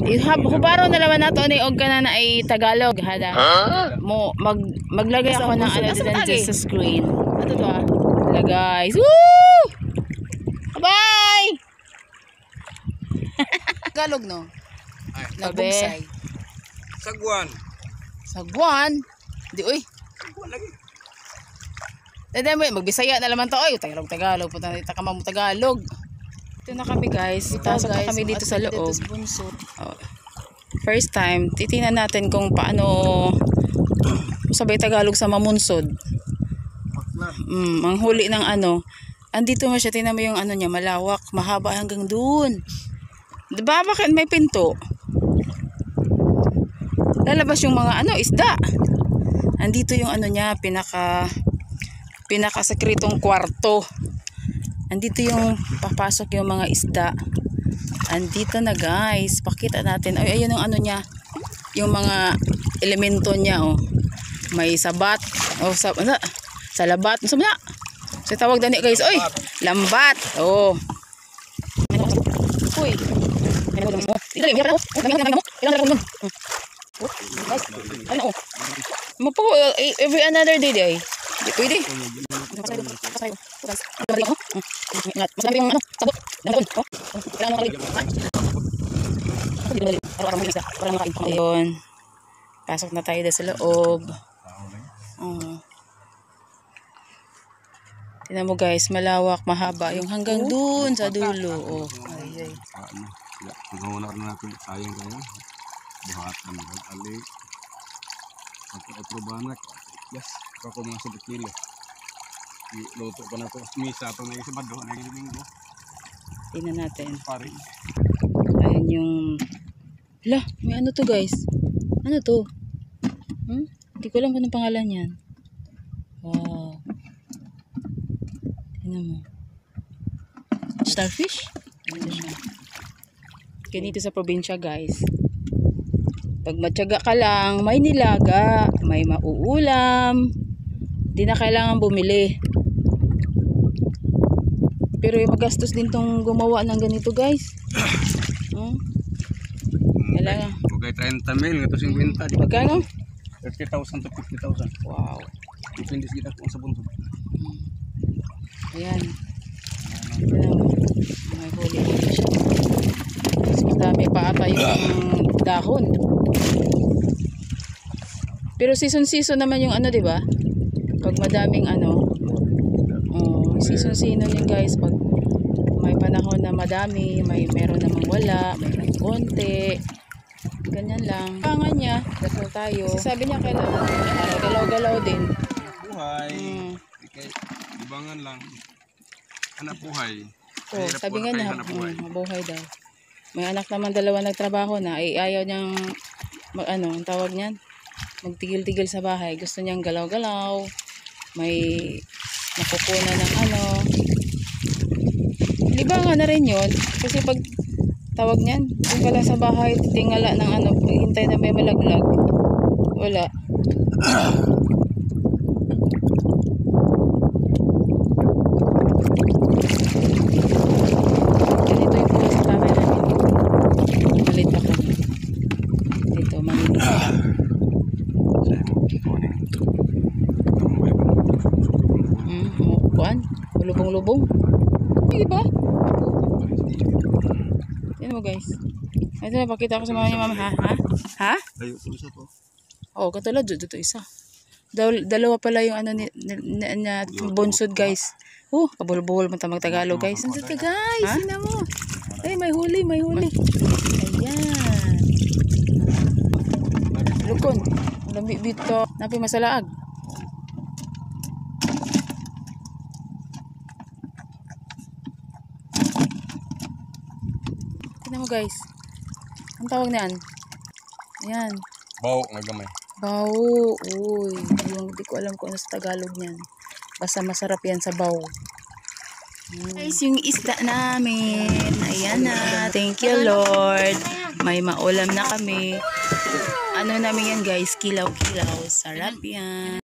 Hubaro na naman nato ni og kana na ay Tagalog hada. Mo maglagay ako ng ano din sa screen. Ato to ah. Hala guys. Woo! Bye. Tagalog no. Ay, nagbungsay. Sagwan. Sagwan. Di oy. Sagwan lagi. Dede mo magbisaya na naman to oy. Tagalog puta ka mo Tagalog. Ito na kami guys. Pasok na kami dito sa loob. Oh. First time, titingnan natin kung paano sabay Tagalog sa mamunsod. Ang huli ng ano. Andito mo siya, tingnan mo yung ano niya, malawak, mahaba hanggang doon. Diba bakit may pinto? Lalabas yung mga ano, isda. Andito yung ano niya, pinaka-sekretong kwarto. Andito yung papasok yung mga isda. Andito na guys. Pakita natin. Ay, ayun yung ano niya. Yung mga elemento niya. Oh. May sabat. Oh, salabat. Ano na? So tawag na guys. Oy, lambat. Oh. Uy. Ano? Mapo every another day day. Pwede. Masabi yung ano, sabot. Ayun. Pasok na tayo sa loob. Tingnan mo guys, malawak, mahaba. Yung hanggang dun sa dulo. Oh. Ay, ay. Pag-unak na natin, sayang kaya. Buhatan, alik. Otro banak. Yes, kako mga sabot nila. Luto pa na ito. Misa ito na yung sabado. Tingnan natin. Pari. Ayan yung... Hala, may ano to guys? Ano to? Hindi ko alam kung anong pangalan yan. Wow. Tingnan mo. Starfish? Ito siya. Ganito sa probinsya guys. Pag matyaga ka lang, may nilaga, may mauulam. Di na kailangan bumili. Pero magastos din tong gumawa ng ganito guys. Kailangan. Pagkay 30 mil, ito 50. Magkano? 30,000 to 50,000. Wow. Depende kita kung sa bunso. Ayan. May huli-huli siya. Mas madami pa ata yung dahon. Pero season-season naman yung ano, di ba? Pag madaming ano, season-season yun guys. Pag may panahon na madami, meron namang wala, may konti. Ganyan lang. Pangan niya, dasal tayo. Kasi sabi niya kailangan galaw-galaw din. Buhay. Ibangan lang. Anak buhay. Oh, sabi nga niya, mabuhay daw. May anak naman dalawa nagtrabaho na, ayaw niyang ang tawag niyan, magtigil-tigil sa bahay. Gusto niyang galaw-galaw. May nakukunan ng ano. Libangan na rin yun. Kasi pag tawag niyan, kung ka lang sa bahay, tingala ng ano, hintay na may malaglag. Wala. Ganito yung pulis sa tamay namin. Malit pa kami. Ito, malit pa. Kuan? Lubong-lubong. Hindi ba? Yan mo guys. Ito na, pakita ko sa mga mama. Ha? Layo po isa to. Oo, katulad dito isa. Dalawa pala yung ano na bonsod guys. Kabul-bul mo tamang Tagalog guys. Nandito ka guys, tingnan mo. Ay, may huli. Ayan. Lukon. Lambi bito. Napi masalaag. Tingnan mo guys. Ang tawag niyan. Ayan. Bawo nga gamay. Bawo. Uy. Yung di ko alam kung ano sa Tagalog niyan. Basta masarap yan sa bawo. Guys, yung isda namin. Ayan na. Thank you Lord. May maulam na kami. Ano namin yan guys? Kilaw-kilaw. Sarap yan.